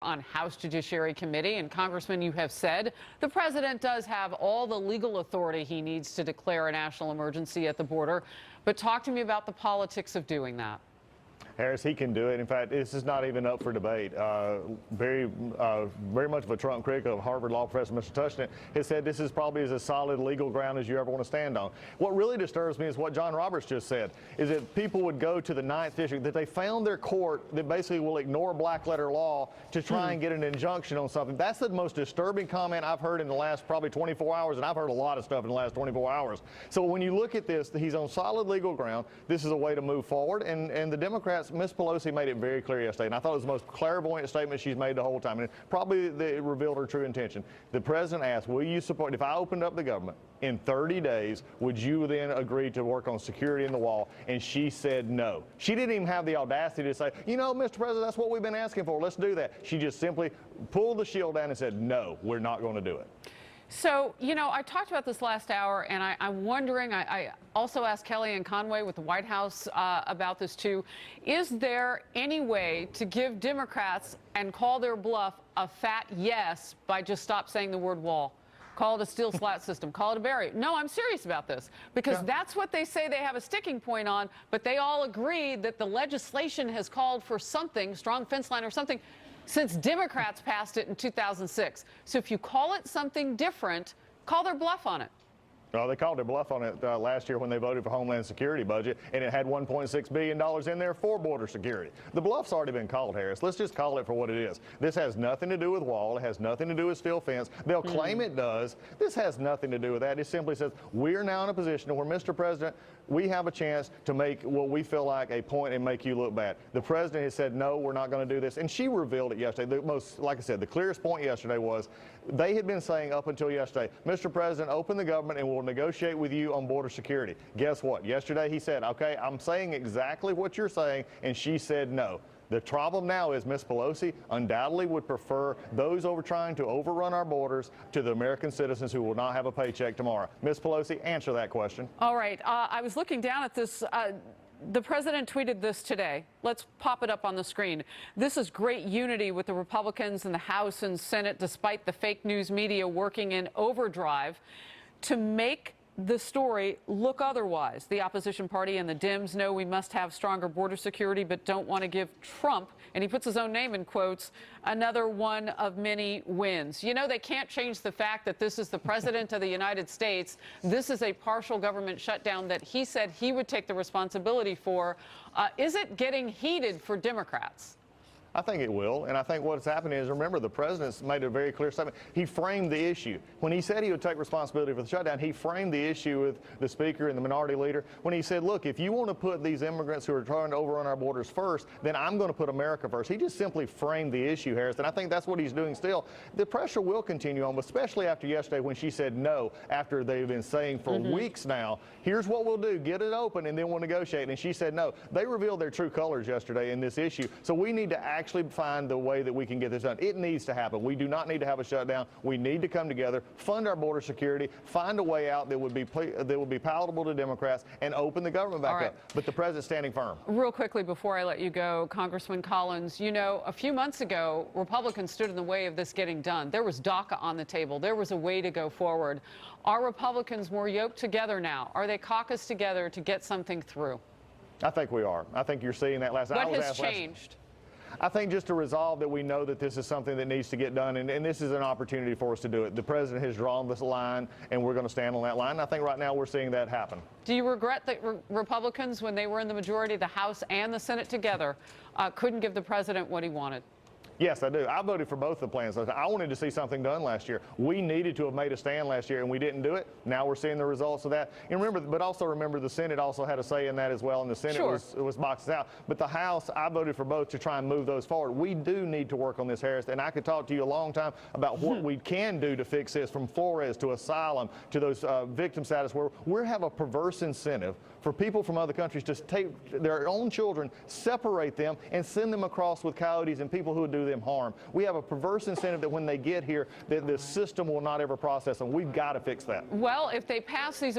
On House Judiciary Committee. And Congressman, you have said the president does have all the legal authority he needs to declare a national emergency at the border. But talk to me about the politics of doing that. Harris, he can do it. In fact, this is not even up for debate. Very much of a Trump critic of Harvard law professor Mr. Tushnet has said this is probably as solid legal ground as you ever want to stand on. What really disturbs me is what John Roberts just said, is that people would go to the 9th District, that they found their court that basically will ignore black letter law to try and get an injunction on something. That's the most disturbing comment I've heard in the last probably 24 hours, and I've heard a lot of stuff in the last 24 hours. So when you look at this, he's on solid legal ground. This is a way to move forward, and the Democrats, Ms. Pelosi made it very clear yesterday, and I thought it was the most clairvoyant statement she's made the whole time, and it revealed her true intention. The president asked, will you support, if I opened up the government in 30 days, would you then agree to work on security in the wall? And she said no. She didn't even have the audacity to say, you know, Mr. President, that's what we've been asking for. Let's do that. She just simply pulled the shield down and said, no, we're not going to do it. So, you know, I talked about this last hour, and I'm wondering, I also asked Kellyanne Conway with the White House about this too. Is there any way to give Democrats and call their bluff a fat yes by just stop saying the word wall? Call it a steel slat system. Call it a barrier. No, I'm serious about this, because that's what they say they have a sticking point on, but they all agree that the legislation has called for something, strong fence line or something, since Democrats passed it in 2006. So if you call it something different, call their bluff on it. Well, they called their bluff on it last year when they voted for Homeland Security budget, and it had $1.6 billion in there for border security. The bluff's already been called, Harris. Let's just call it for what it is. This has nothing to do with wall. It has nothing to do with steel fence. They'll claim it does. This has nothing to do with that. It simply says we're now in a position where, Mr. President, we have a chance to make what we feel like a point and make you look bad. The president has said, no, we're not going to do this. And she revealed it yesterday. The most, like I said, the clearest point yesterday was they had been saying up until yesterday, Mr. President, open the government and we'll negotiate with you on border security. Guess what? Yesterday he said, okay, I'm saying exactly what you're saying, and she said no. The problem now is Ms. Pelosi undoubtedly would prefer those trying to overrun our borders to the American citizens who will not have a paycheck tomorrow. Ms. Pelosi, answer that question. All right. I was looking down at this. The president tweeted this today. Let's pop it up on the screen. This is great unity with the Republicans in the House and Senate, despite the fake news media working in overdrive to make the story look otherwise. The opposition party and the Dems know we must have stronger border security, but don't want to give Trump, and he puts his own name in quotes, another one of many wins. You know, they can't change the fact that this is the president of the United States. This is a partial government shutdown that he said he would take the responsibility for. Is it getting heated for Democrats? I think it will, and I think what's happening is, remember, the president's made a very clear statement. He framed the issue. When he said he would take responsibility for the shutdown, he framed the issue with the speaker and the minority leader when he said, look, if you want to put these immigrants who are trying to overrun our borders first, then I'm going to put America first. He just simply framed the issue, Harris, and I think that's what he's doing still. The pressure will continue on, especially after yesterday when she said no, after they've been saying for weeks now, here's what we'll do, get it open, and then we'll negotiate, and she said no. They revealed their true colors yesterday in this issue, so we need to actually find the way that we can get this done. It needs to happen. We do not need to have a shutdown. We need to come together, fund our border security, find a way out that would be palatable to Democrats, and open the government back up. But the president's standing firm. Real quickly before I let you go, Congressman Collins, you know, a few months ago, Republicans stood in the way of this getting done. There was DACA on the table. There was a way to go forward. Are Republicans more yoked together now? Are they caucused together to get something through? I think we are. I think you're seeing that last night. What has changed? I think just to resolve that we know that this is something that needs to get done, and this is an opportunity for us to do it. The president has drawn this line, and we're going to stand on that line. And I think right now we're seeing that happen. Do you regret that Republicans, when they were in the majority, the House and the Senate together, couldn't give the president what he wanted? Yes, I do. I voted for both the plans. I wanted to see something done last year. We needed to have made a stand last year, and we didn't do it. Now we're seeing the results of that. And remember, but also remember, the Senate also had a say in that as well, and the Senate was boxed out. But the House, I voted for both to try and move those forward. We do need to work on this, Harris, and I could talk to you a long time about what we can do to fix this, from Flores to asylum to those victim status, where we have a perverse incentive for people from other countries to take their own children, separate them, and send them across with coyotes and people who would do them harm. We have a perverse incentive that when they get here, that the system will not ever process them. We've got to fix that. Well, if they pass these